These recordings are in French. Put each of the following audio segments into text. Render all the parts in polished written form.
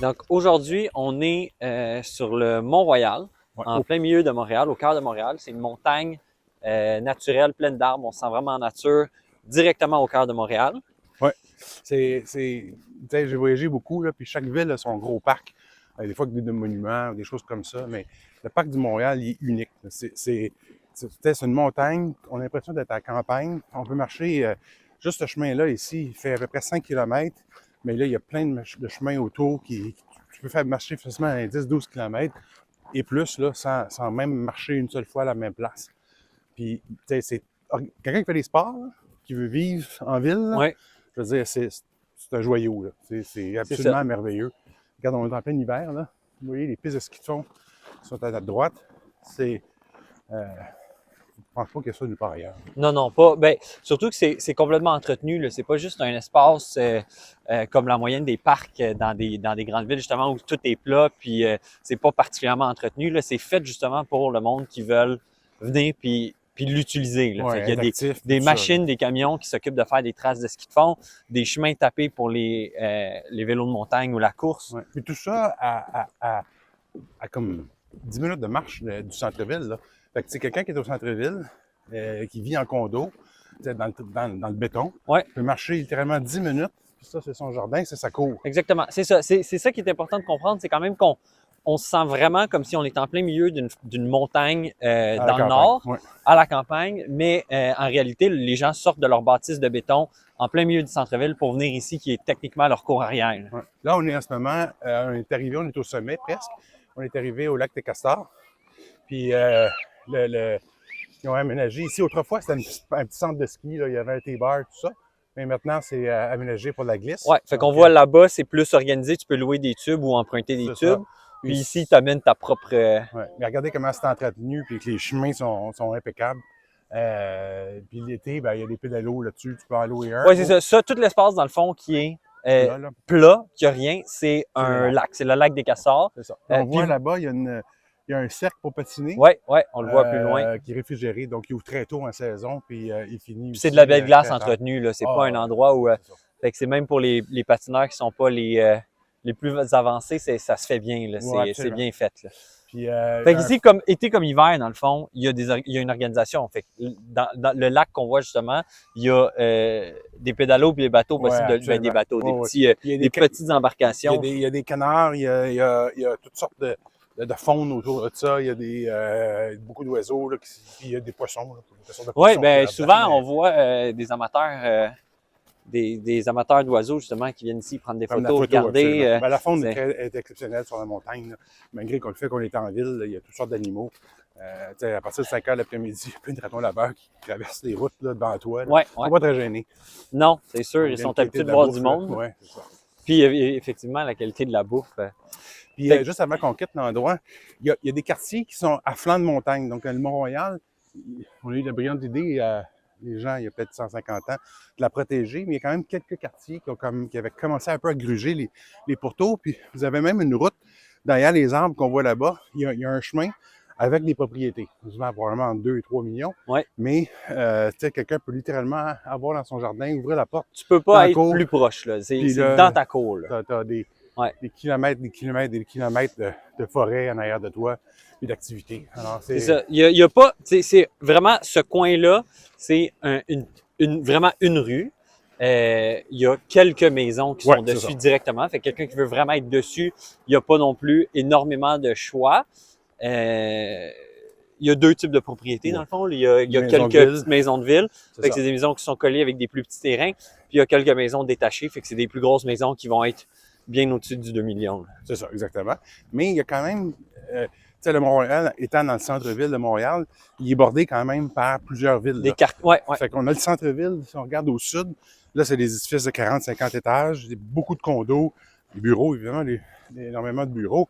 Donc aujourd'hui, on est sur le Mont-Royal, Ouais. en plein milieu de Montréal, au cœur de Montréal. C'est une montagne naturelle, pleine d'arbres. On se sent vraiment en nature, directement au cœur de Montréal. Ouais. Tu sais, j'ai voyagé beaucoup, là, puis chaque ville a son gros parc. Des fois, des monuments, des choses comme ça, mais le parc du Montréal, il est unique. C'est une montagne, on a l'impression d'être à la campagne. On peut marcher, juste ce chemin-là, ici, il fait à peu près 5 km, mais là, il y a plein de chemins autour tu peux faire marcher facilement 10-12 km et plus, là, sans même marcher une seule fois à la même place. Puis, tu sais, c'est quelqu'un qui fait des sports, là, qui veut vivre en ville, là, Oui, je veux dire, c'est un joyau, là. C'est c'est ça. absolument merveilleux. Regarde, on est en plein hiver, là. Vous voyez, les pistes de ski de fond sont à notre droite. Je pense pas qu'il y a ça nulle part ailleurs. Non, non, pas. Ben, surtout que c'est complètement entretenu. Là. C'est pas juste un espace comme la moyenne des parcs dans des grandes villes, justement, où tout est plat, puis c'est pas particulièrement entretenu. Là. C'est fait justement pour le monde qui veulent venir puis l'utiliser. Là. Fait Ouais, qu'il y a interactif, des tout ça, là. machines, des camions qui s'occupent de faire des traces de ski de fond, des chemins tapés pour les vélos de montagne ou la course. Ouais. Puis tout ça à comme 10 minutes de marche du centre-ville, là. Fait que c'est quelqu'un qui est au centre-ville, qui vit en condo, dans le béton, Ouais. peut marcher littéralement 10 minutes, puis ça, c'est son jardin, c'est sa cour. Exactement. C'est ça. C'est ça qui est important de comprendre. C'est quand même qu'on se sent vraiment comme si on est en plein milieu d'une montagne À la dans le campagne. nord, Ouais. à la campagne, mais en réalité, les gens sortent de leur bâtisse de béton en plein milieu du centre-ville pour venir ici, qui est techniquement leur cour arrière. Ouais. Là, on est en ce moment, on est arrivé, on est au sommet presque. On est arrivé au lac des Castors. Puis ils ont aménagé ici. Autrefois, c'était un petit centre de ski, là. Il y avait un T-bar, tout ça. Mais maintenant, c'est aménagé pour la glisse. Ouais, fait qu'on Donc, voit là-bas, c'est plus organisé. Tu peux louer des tubes ou emprunter des c'est tubes. ça. Puis ici, tu amènes ta propre. Ouais. Mais regardez comment c'est entretenu, puis que les chemins sont impeccables. Puis l'été, ben, il y a des pédalos là-dessus. Tu peux en louer un. Ouais, c'est ça. Ça, tout l'espace, dans le fond, qui est Là. plat, qui a rien, c'est C'est le un lac. lac. C'est le lac des Castors. C'est ça. On Puis voit là-bas, il y a un cercle pour patiner. ouais, on le voit plus loin. Qui est réfrigéré, donc il ouvre très tôt en saison, puis il finit Puis c'est aussi de la belle glace très tard. entretenue, là. C'est Ah, pas un ouais, endroit où. c'est ça. Fait que c'est même pour les patineurs qui sont pas les plus avancés, ça se fait bien, là. Ouais, C'est absolument. bien fait, là. Puis, Fait qu'ici, comme été comme hiver, dans le fond, il y a une organisation. Fait que dans le lac qu'on voit justement, il y a des pédalos puis des bateaux ouais, possibles, absolument. des bateaux, Ouais, ouais. petits, Il y a des petites embarcations. il y a des canards, il y a toutes sortes de faune autour de ça. Il y a beaucoup d'oiseaux, là, puis il y a des poissons. Là, des sortes de Oui, poissons ben là-dedans, souvent, mais on voit des amateurs. Des amateurs d'oiseaux, justement, qui viennent ici prendre des comme photos, la photo, regarder. absolument. Ben, la faune c'est- est exceptionnelle sur la montagne, là. Malgré qu'on le fait qu'on est en ville, là, il y a toutes sortes d'animaux. À partir de 5 heures l'après-midi, il y a plein de ratons laveurs qui traversent les routes là, devant toi. Là. Ouais, Ils ouais. sont pas très gênés. Non, c'est sûr, La ils sont qualité habitués de la voir bouffe, du là. monde. Ouais, c'est ça. Puis effectivement, la qualité de la bouffe. Puis Fait que- juste avant qu'on quitte l'endroit, il y a des quartiers qui sont à flanc de montagne. Donc, le Mont-Royal, on a eu la brillante idée, les gens, il y a peut-être 150 ans, de la protéger, mais il y a quand même quelques quartiers qui avaient commencé un peu à gruger les pourtours. Puis vous avez même une route derrière les arbres qu'on voit là-bas. Il y a un chemin avec des propriétés. Souvent, probablement entre 2 et 3 millions. Ouais. Mais, tu sais, quelqu'un peut littéralement avoir dans son jardin, ouvrir la porte. Tu peux Dans pas la être cour. plus proche, là. Puis C'est là, dans ta cour, là. T'as des kilomètres, des kilomètres de forêt en arrière de toi, puis d'activités. Alors, C'est ça. Il y a pas, c'est vraiment ce coin-là, c'est vraiment une rue. Il y a quelques maisons qui Ouais, sont c'est dessus ça. directement. Fait que quelqu'un qui veut vraiment être dessus, il n'y a pas non plus énormément de choix. Il y a deux types de propriétés, dans le fond. Il y a Maisons de quelques ville. petites maisons de ville. C'est Fait que ça. c'est des maisons qui sont collées avec des plus petits terrains. Puis il y a quelques maisons détachées. Fait que c'est des plus grosses maisons qui vont être bien au-dessus du 2 millions. Là. C'est ça, exactement. Mais il y a quand même, tu sais, le Mont-Royal, étant dans le centre-ville de Montréal, il est bordé quand même par plusieurs villes. Des Là. cartes. Ouais. Fait qu'on a le centre-ville, si on regarde au sud, là, c'est des édifices de 40-50 étages, beaucoup de condos, des bureaux, évidemment, énormément de bureaux.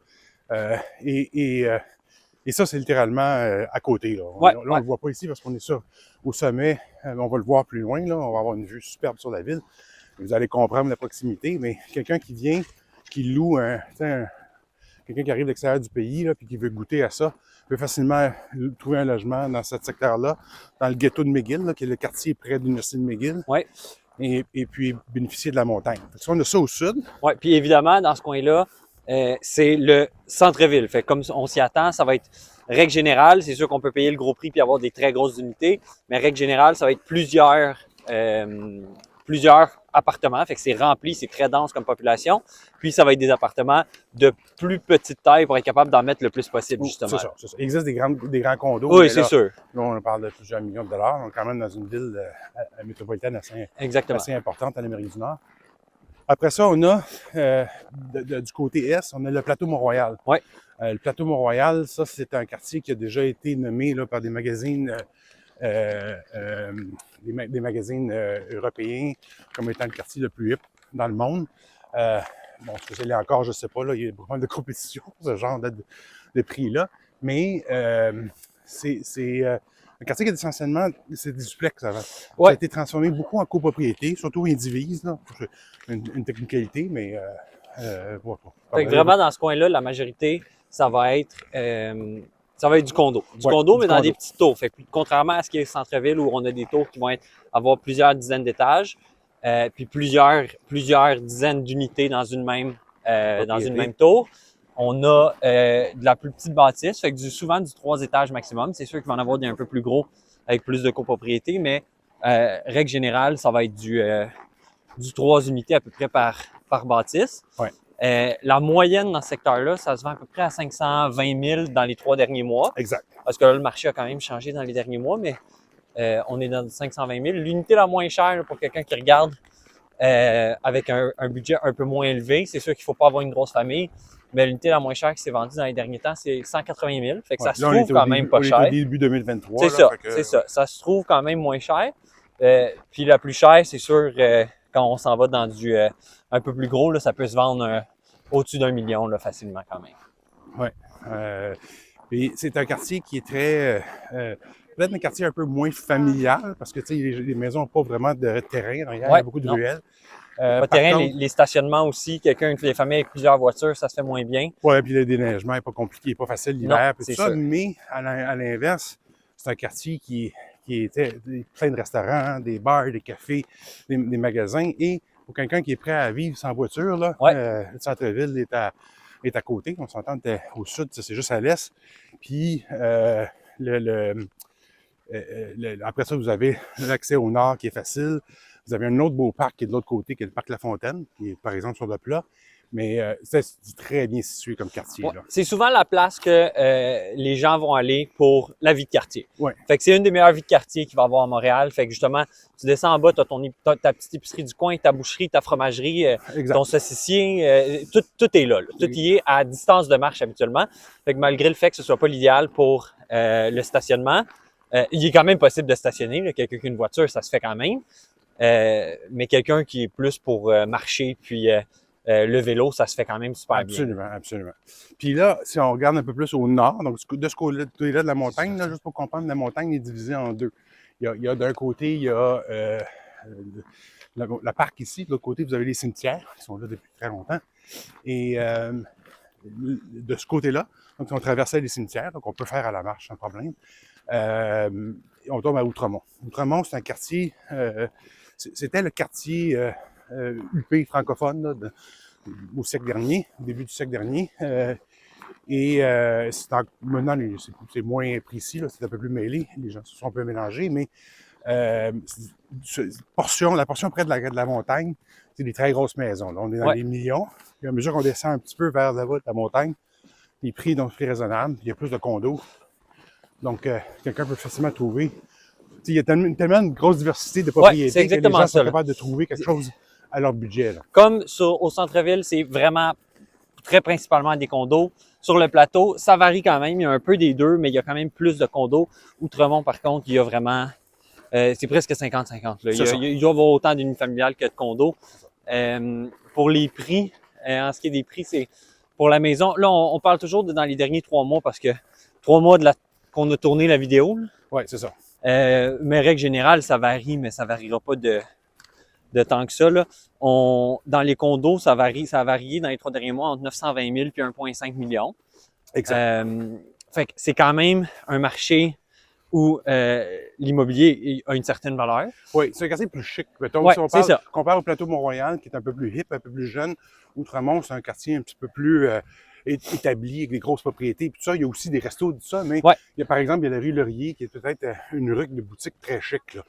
Et ça, c'est littéralement à côté. Là, on le voit pas ici parce qu'on est ça au sommet. On va le voir plus loin. Là, on va avoir une vue superbe sur la ville. Vous allez comprendre la proximité, mais quelqu'un qui vient, qui loue quelqu'un qui arrive de l'extérieur du pays, là, puis qui veut goûter à ça, peut facilement trouver un logement dans ce secteur-là, dans le ghetto de McGill, là, qui est le quartier près de l'université de McGill. Ouais. Et puis bénéficier de la montagne. Fait que ça, on a ça au sud. Oui, puis évidemment, dans ce coin-là, c'est le centre-ville. Fait comme on s'y attend, ça va être règle générale. C'est sûr qu'on peut payer le gros prix puis avoir des très grosses unités, mais règle générale, ça va être plusieurs appartements. Fait que c'est rempli, c'est très dense comme population. Puis ça va être des appartements de plus petite taille pour être capable d'en mettre le plus possible, justement. C'est ça. Il existe des grands condos. Oui, c'est sûr. Là, on parle de plusieurs millions de dollars. On est quand même dans une ville métropolitaine assez importante en Amérique du Nord. Après ça, on a, du côté est, on a le plateau Mont-Royal. Ouais. Le plateau Mont-Royal, ça, c'est un quartier qui a déjà été nommé là, par des magazines, des magazines européens comme étant le quartier le plus hip dans le monde. Bon, ce que c'est là encore, je sais pas, là, il y a beaucoup de compétition pour ce genre de prix-là. Mais c'est un quartier qui est essentiellement, c'est des duplex avant. Ouais. Ça a été transformé beaucoup en copropriété, surtout indivise, là. Une technicalité, mais voilà. Fait que vraiment, dans ce coin-là, la majorité, ça va être du condo. Du condo, mais dans des petits tours. Fait que, contrairement à ce qui est centre-ville où on a des tours qui vont avoir plusieurs dizaines d'étages, puis plusieurs dizaines d'unités dans une même tour. On a de la plus petite bâtisse, fait que souvent du 3 étages maximum. C'est sûr qu'il va en avoir des un peu plus gros avec plus de copropriété, mais règle générale, ça va être du 3 unités à peu près par bâtisse. Ouais. La moyenne dans ce secteur-là, ça se vend à peu près à 520 000 dans les 3 derniers mois. Exact. Parce que là, le marché a quand même changé dans les derniers mois, mais on est dans 520 000. L'unité la moins chère là, pour quelqu'un qui regarde avec un budget un peu moins élevé, c'est sûr qu'il ne faut pas avoir une grosse famille. Mais l'unité la moins chère qui s'est vendue dans les derniers temps, c'est 180 000. Fait que ça se trouve quand même pas cher. On est au début 2023. C'est ça, c'est ça. Ça se trouve quand même moins cher. Puis la plus chère, c'est sûr, quand on s'en va dans du un peu plus gros, là, ça peut se vendre au-dessus d'1 million là, facilement quand même. Oui. Et c'est un quartier qui est très... peut-être un quartier un peu moins familial, parce que les maisons n'ont pas vraiment de terrain derrière, il y a beaucoup de ruelles. Pas de terrain, contre, les stationnements aussi, des familles avec plusieurs voitures, ça se fait moins bien. Oui, puis le déneigement n'est pas compliqué, pas facile l'hiver, tout ça. Sûr. Mais à l'inverse, c'est un quartier qui était plein de restaurants, des bars, des cafés, des magasins. Et pour quelqu'un qui est prêt à vivre sans voiture, là, le centre-ville est à côté. On s'entend au sud, c'est juste à l'est. Puis après ça, vous avez l'accès au nord qui est facile. Vous avez un autre beau parc qui est de l'autre côté, qui est le parc La Fontaine, qui est par exemple sur le plat. Mais c'est très bien situé comme quartier. Ouais. Là. C'est souvent la place que les gens vont aller pour la vie de quartier. Ouais. Fait que c'est une des meilleures vies de quartier qu'il va y avoir à Montréal. Fait que justement, tu descends en bas, tu as ta petite épicerie du coin, ta boucherie, ta fromagerie, ton saucissier, tout est là. Tout y est à distance de marche habituellement. Fait que malgré le fait que ce soit pas l'idéal pour le stationnement, il est quand même possible de stationner. Là. Quelqu'un qui a une voiture, ça se fait quand même. Mais quelqu'un qui est plus pour marcher puis le vélo, ça se fait quand même super bien. Absolument. Puis là, si on regarde un peu plus au nord, donc de ce côté-là de la montagne, là, juste pour comprendre, la montagne est divisée en deux. Il y a d'un côté, il y a la parc ici. De l'autre côté, vous avez les cimetières qui sont là depuis très longtemps. Et de ce côté-là, donc on traversait les cimetières, donc on peut faire à la marche sans problème. On tombe à Outremont. Outremont, c'est un quartier, c'était le quartier UP francophone là, au siècle dernier, au début du siècle dernier. Maintenant, c'est moins précis, là, c'est un peu plus mêlé, les gens se sont un peu mélangés, mais la portion près de la montagne, c'est des très grosses maisons. Là, on est dans les millions. Et à mesure qu'on descend un petit peu vers la montagne, les prix sont plus raisonnables, il y a plus de condos. Donc, quelqu'un peut facilement trouver. Il y a tellement une grosse diversité de propriétés que les gens sont capables de trouver quelque chose à leur budget. Là. Comme au centre-ville, c'est vraiment très principalement des condos. Sur le plateau, ça varie quand même. Il y a un peu des deux, mais il y a quand même plus de condos. Outremont, par contre, il y a vraiment... c'est presque 50-50. Il doit y avoir autant d'unifamiliales que de condos. Pour les prix, en ce qui est des prix, c'est pour la maison. Là, on parle toujours dans les derniers 3 mois parce que 3 mois qu'on a tourné la vidéo. Oui, c'est ça. Mais règle générale, ça varie, mais ça variera pas de tant que ça. Là. Dans les condos, ça a varié dans les 3 derniers mois entre 920 000 et 1,5 million. Exact. Fait que c'est quand même un marché où l'immobilier a une certaine valeur. Oui, c'est un quartier plus chic. Mettons, Ouais, si on c'est ça. compare au plateau Mont-Royal, qui est un peu plus hip, un peu plus jeune, Outremont, c'est un quartier un petit peu plus établi, avec des grosses propriétés. Puis tout ça, il y a aussi des restos, tout ça, mais Ouais. il y a par exemple, il y a la rue Laurier, qui est peut-être une rue de boutiques très chic, là.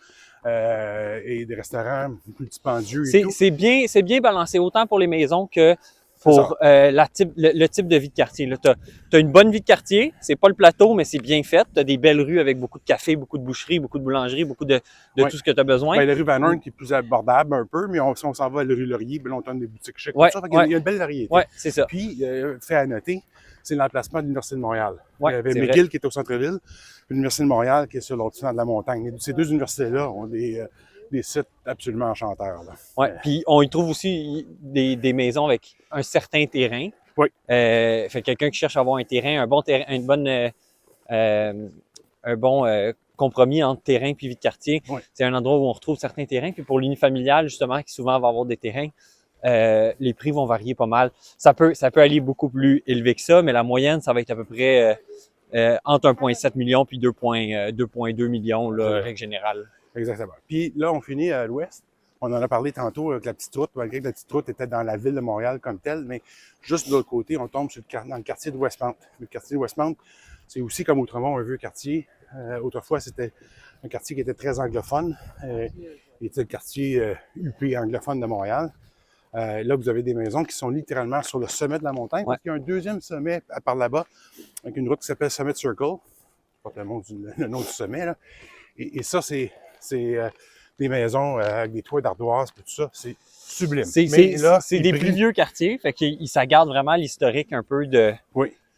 Et des restaurants plus dispendieux et tout. C'est bien balancé autant pour les maisons que C'est ça. pour le type de vie de quartier. Tu as une bonne vie de quartier, c'est pas le plateau, mais c'est bien fait. Tu as des belles rues avec beaucoup de cafés, beaucoup de boucheries, beaucoup de boulangeries, beaucoup de Ouais. tout ce que tu as besoin. Ben, la rue Van Horn qui est plus abordable un peu, mais si on s'en va à la rue Laurier, ben là, on donne des boutiques chics. Ouais, Tout ça, ouais. il y a une belle variété. Ouais, c'est ça. Puis, fait à noter, c'est l'emplacement de l'Université de Montréal. Ouais, il y avait c'est McGill vrai. qui est au centre-ville, puis l'Université de Montréal qui est sur l'autre flanc de la montagne. Ces deux universités-là ont des sites absolument enchanteurs, là. Ouais. Puis on y trouve aussi des maisons avec un certain terrain. Oui. Fait quelqu'un qui cherche à avoir un terrain, un bon terrain, un bon compromis entre terrain puis vie de quartier. Oui. C'est un endroit où on retrouve certains terrains. Puis pour l'unifamilial, justement, qui souvent va avoir des terrains, les prix vont varier pas mal. Ça peut aller beaucoup plus élevé que ça, mais la moyenne, ça va être à peu près entre 1,7 million puis 2,2 millions, là, règle générale. Exactement. Puis là, on finit à l'ouest. On en a parlé tantôt avec la petite route, malgré que la petite route était dans la ville de Montréal comme telle, mais juste de l'autre côté, on tombe dans le quartier de Westmount. Le quartier de Westmount, c'est aussi comme Outremont, un vieux quartier. Autrefois, c'était un quartier qui était très anglophone. Il était le quartier huppé anglophone de Montréal. Là, vous avez des maisons qui sont littéralement sur le sommet de la montagne, parce qu'il y a un deuxième sommet par là-bas, avec une route qui s'appelle Summit Circle. Je porte le nom du sommet, là. Et ça, c'est des maisons avec des toits d'ardoise, tout ça, c'est sublime. C'est des plus vieux quartiers, fait qu'ils s'agardent vraiment l'historique un peu de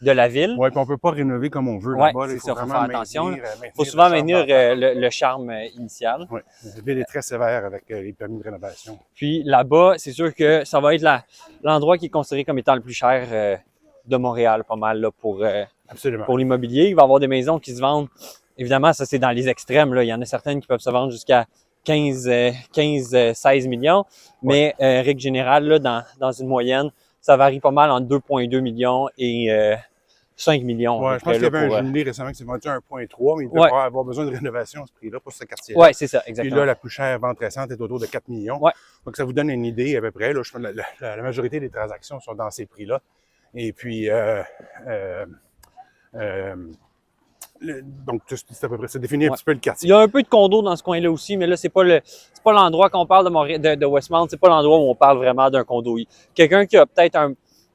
la ville. Oui, puis on peut pas rénover comme on veut là-bas. Il faut faire attention. Il faut souvent maintenir le charme initial. Oui, la ville est très sévère avec les permis de rénovation. Puis là-bas, c'est sûr que ça va être l'endroit qui est considéré comme étant le plus cher de Montréal, pas mal, là, pour l'immobilier. Il va y avoir des maisons qui se vendent. Évidemment, ça, c'est dans les extrêmes, là. Il y en a certaines qui peuvent se vendre jusqu'à 16 millions. Mais, règle générale, là, dans une moyenne, ça varie pas mal entre 2,2 millions et 5 millions. Oui, je pense qu'il y avait un jumelé récemment qui s'est vendu à 1,3, mais il devrait avoir besoin de rénovation à ce prix-là pour ce quartier-là. Oui, c'est ça, exactement. Puis là, la plus chère vente récente est autour de 4 millions. Ouais. Donc, ça vous donne une idée à peu près. Là, la majorité des transactions sont dans ces prix-là. Et puis, donc, c'est à peu près, ça définit un petit peu le quartier. Il y a un peu de condos dans ce coin-là aussi, mais là, c'est pas l'endroit qu'on parle de Westmount, c'est pas l'endroit où on parle vraiment d'un condo. Quelqu'un qui a peut-être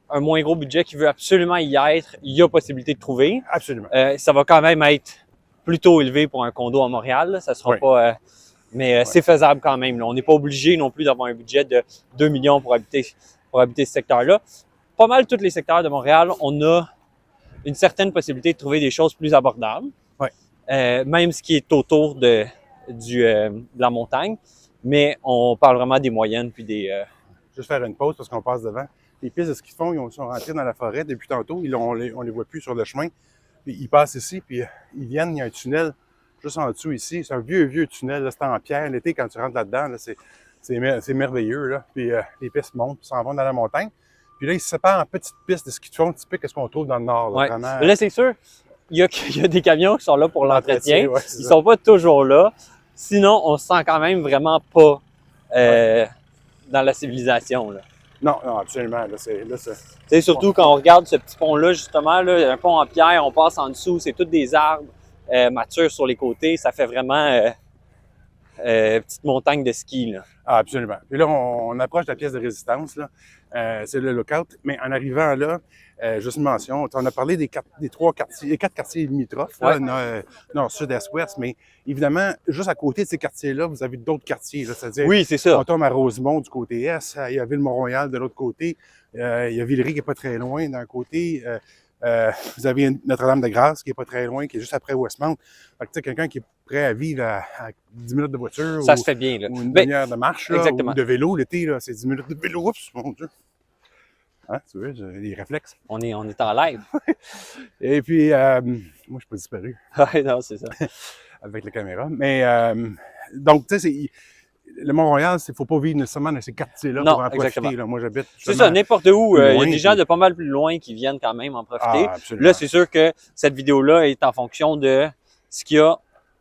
un moins gros budget, qui veut absolument y être, il y a possibilité de trouver. Absolument. Ça va quand même être plutôt élevé pour un condo à Montréal, là. Ça sera pas... mais c'est faisable quand même, là. On n'est pas obligé non plus d'avoir un budget de 2 millions pour habiter ce secteur-là. Pas mal tous les secteurs de Montréal, on a une certaine possibilité de trouver des choses plus abordables. Ouais. Même ce qui est autour de la montagne. Mais on parle vraiment des moyennes puis des... Juste faire une pause parce qu'on passe devant. Les pistes de ski de fond, ils sont rentrés dans la forêt depuis tantôt. On les voit plus sur le chemin. Puis ils passent ici, puis ils viennent, il y a un tunnel juste en dessous ici. C'est un vieux tunnel, c'est en pierre. L'été, quand tu rentres là-dedans, là, c'est merveilleux. Là. Puis les pistes montent, puis s'en vont dans la montagne. Puis là, ils se séparent en petites pistes de ski de fond typiques de ce qu'on trouve dans le nord. Là, vraiment... là c'est sûr, il y a des camions qui sont là pour l'entretien. Ouais, ils sont pas toujours là. Sinon, on se sent quand même vraiment pas dans la civilisation. Là. Non, absolument. C'est surtout quand on regarde ce petit pont-là, justement, là, un pont en pierre, on passe en dessous, c'est tous des arbres matures sur les côtés. Ça fait vraiment petite montagne de ski. Là. Ah, absolument. Puis là, on approche de la pièce de résistance. Là. C'est le lookout. Mais en arrivant là, juste une mention, on a parlé des quatre quartiers limitrophes, là, nord, sud, est, ouest, mais évidemment, juste à côté de ces quartiers-là, vous avez d'autres quartiers. Là, c'est-à-dire, oui, c'est ça. On tombe à Rosemont du côté est, il y a Ville-Mont-Royal de l'autre côté, il y a Villeray qui n'est pas très loin d'un côté, vous avez Notre-Dame-de-Grâce qui n'est pas très loin, qui est juste après Westmount. Fait que tu sais, quelqu'un qui est prêt à vivre à 10 minutes de voiture ça se fait bien, là. ou une demi-heure de marche, là, exactement. ou de vélo, l'été, là, c'est 10 minutes de vélo. Oups, mon Dieu! Hein, tu vois, j'ai des réflexes. On est en live. Et puis, moi, je suis pas disparu. Oui, non, c'est ça. Avec la caméra. Mais, donc, tu sais, le Mont-Royal, il ne faut pas vivre nécessairement dans ces quartiers-là pour en profiter. Là. Moi, j'habite. C'est ça, n'importe où. Il y a des gens de pas mal plus loin qui viennent quand même en profiter. Ah, absolument. Là, c'est sûr que cette vidéo-là est en fonction de ce qu'il y a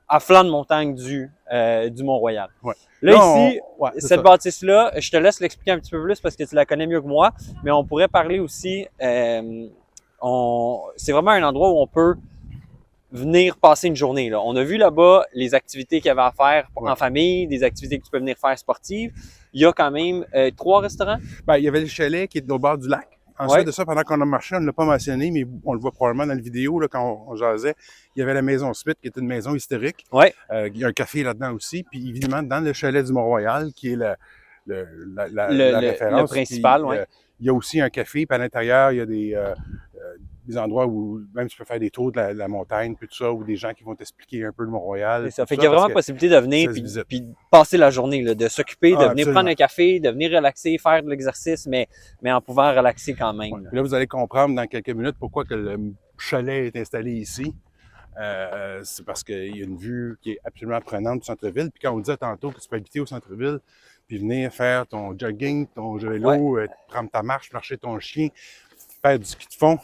à flanc de montagne du Mont-Royal. Ouais. Là, ici, ouais, c'est cette ça. bâtisse-là, je te laisse l'expliquer un petit peu plus parce que tu la connais mieux que moi, mais on pourrait parler aussi, c'est vraiment un endroit où on peut venir passer une journée. Là. On a vu là-bas les activités qu'il y avait à faire Ouais. en famille, des activités que tu peux venir faire sportives. Il y a quand même 3 restaurants. Ben, il y avait le chalet qui est au bord du lac. Ensuite Ouais. de ça, pendant qu'on a marché, on ne l'a pas mentionné, mais on le voit probablement dans la vidéo là, quand on jasait. Il y avait la maison Smith, qui est une maison historique. Ouais. Il y a un café là-dedans aussi. Puis évidemment, dans le chalet du Mont-Royal, qui est la référence. Le principal, puis, oui. Il y a aussi un café, puis à l'intérieur, il y a des endroits où même tu peux faire des tours de la montagne, puis tout ça, ou des gens qui vont t'expliquer un peu le Mont-Royal. C'est ça. Fait qu'il y a vraiment possibilité de venir puis passer la journée, là, de s'occuper, de venir absolument. prendre un café, de venir relaxer, faire de l'exercice, mais en pouvant relaxer quand même. Ouais. Puis là, vous allez comprendre dans quelques minutes pourquoi que le chalet est installé ici. C'est parce qu'il y a une vue qui est absolument prenante du centre-ville. Puis quand on disait tantôt que tu peux habiter au centre-ville, puis venir faire ton jogging, ton vélo, prendre ta marche, marcher ton chien, faire du ski de fond.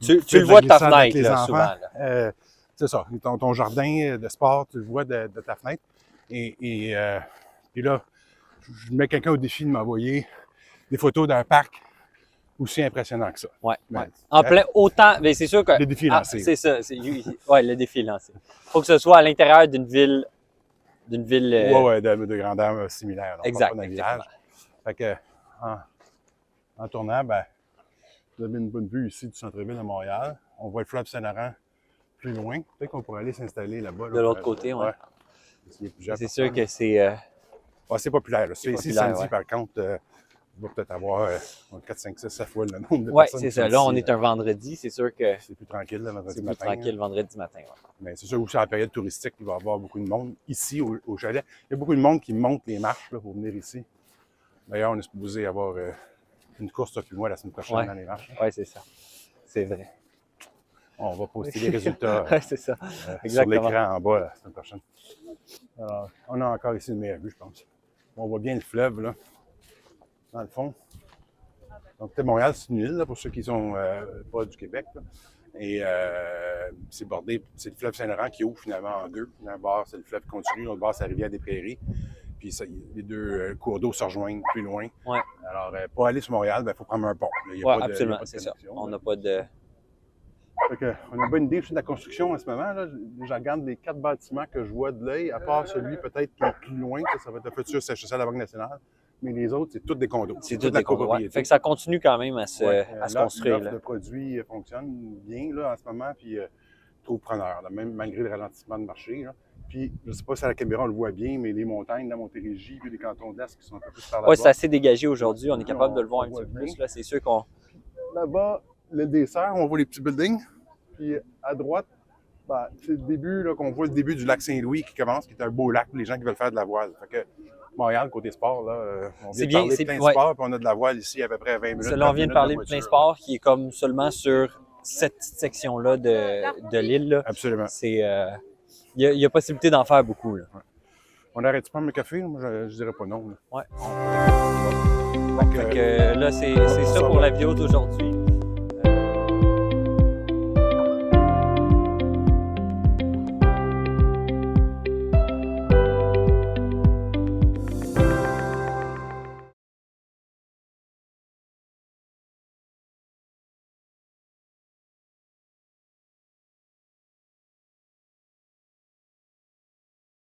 Tu le vois de ta fenêtre, là, souvent. C'est ça. Ton jardin de sport, tu le vois de ta fenêtre. Et puis là, je mets quelqu'un au défi de m'envoyer des photos d'un parc aussi impressionnant que ça. Ouais, ouais. En plein autant, mais c'est sûr que le défi est lancé. C'est ça, ouais, le défi est lancé. Faut que ce soit à l'intérieur d'une ville ouais, de grandeur similaire. Donc, exact. Pas d'un village. Fait que en tournant, ben, vous avez une bonne vue ici du centre-ville de Montréal. On voit le fleuve Saint-Laurent plus loin. Peut-être qu'on pourrait aller s'installer là-bas. De l'autre côté, ouais. C'est sûr que c'est c'est populaire. Là. Ici, samedi, ouais. par contre, il va peut-être avoir 4, 5, 6, 7 fois le nombre de personnes. Oui, c'est ça. Là, on est un vendredi. C'est sûr que c'est plus tranquille le vendredi c'est matin. plus tranquille le vendredi matin. Ouais. Mais c'est sûr que c'est la période touristique, il va y avoir beaucoup de monde ici au chalet. Il y a beaucoup de monde qui monte les marches là, pour venir ici. D'ailleurs, on est supposé avoir une course depuis moi la semaine prochaine dans les marches. Oui, c'est ça. C'est vrai. On va poster les résultats c'est ça. sur l'écran en bas la semaine prochaine. Alors, on a encore ici une meilleure vue, je pense. On voit bien le fleuve, là, dans le fond. Donc, Montréal, c'est une île, là, pour ceux qui sont pas du Québec. Là. Et c'est bordé, c'est le fleuve Saint-Laurent qui ouvre finalement en deux. D'un bord, c'est le fleuve continu, l'autre bord, c'est la rivière des Prairies. Puis ça, les deux cours d'eau se rejoignent plus loin. Ouais. Alors, pour aller sur Montréal, il faut prendre un pont. Oui, absolument, c'est ça. On n'a pas de... On a une bonne idée aussi de la construction en ce moment. Là. Je regarde les 4 bâtiments que je vois de l'œil, à part celui peut-être qui est plus loin, ça va être le futur siège social de la Banque nationale. Mais les autres, c'est tous des condos. C'est toutes des condos. Ouais. Fait que ça continue quand même à se construire. L'offre de produits fonctionne bien là, en ce moment, puis trouve preneur, là, même malgré le ralentissement de marché. Là. Puis, je ne sais pas si à la caméra on le voit bien, mais les montagnes, la Montérégie, puis les cantons de l'Est qui sont un peu plus par là-bas. Oui, c'est assez dégagé aujourd'hui. On est capable de le voir un petit peu plus. Là. C'est sûr qu'on... Là-bas, l'île des Sœurs, on voit les petits buildings. Puis à droite, ben, c'est le début, là, qu'on voit le début du lac Saint-Louis qui commence, qui est un beau lac pour les gens qui veulent faire de la voile. Fait que Montréal, côté sport, là, on vient de parler de plein de sport, puis on a de la voile ici à peu près à 20 minutes. Là, on vient de parler de plein sport qui est comme seulement sur cette petite section-là de l'île. Là. Absolument. Il y a possibilité d'en faire beaucoup. Là. Ouais. On arrête de prendre le café? Moi, je dirais pas non. Là. Ouais. Fait que là, c'est ça pour la vidéo d'aujourd'hui.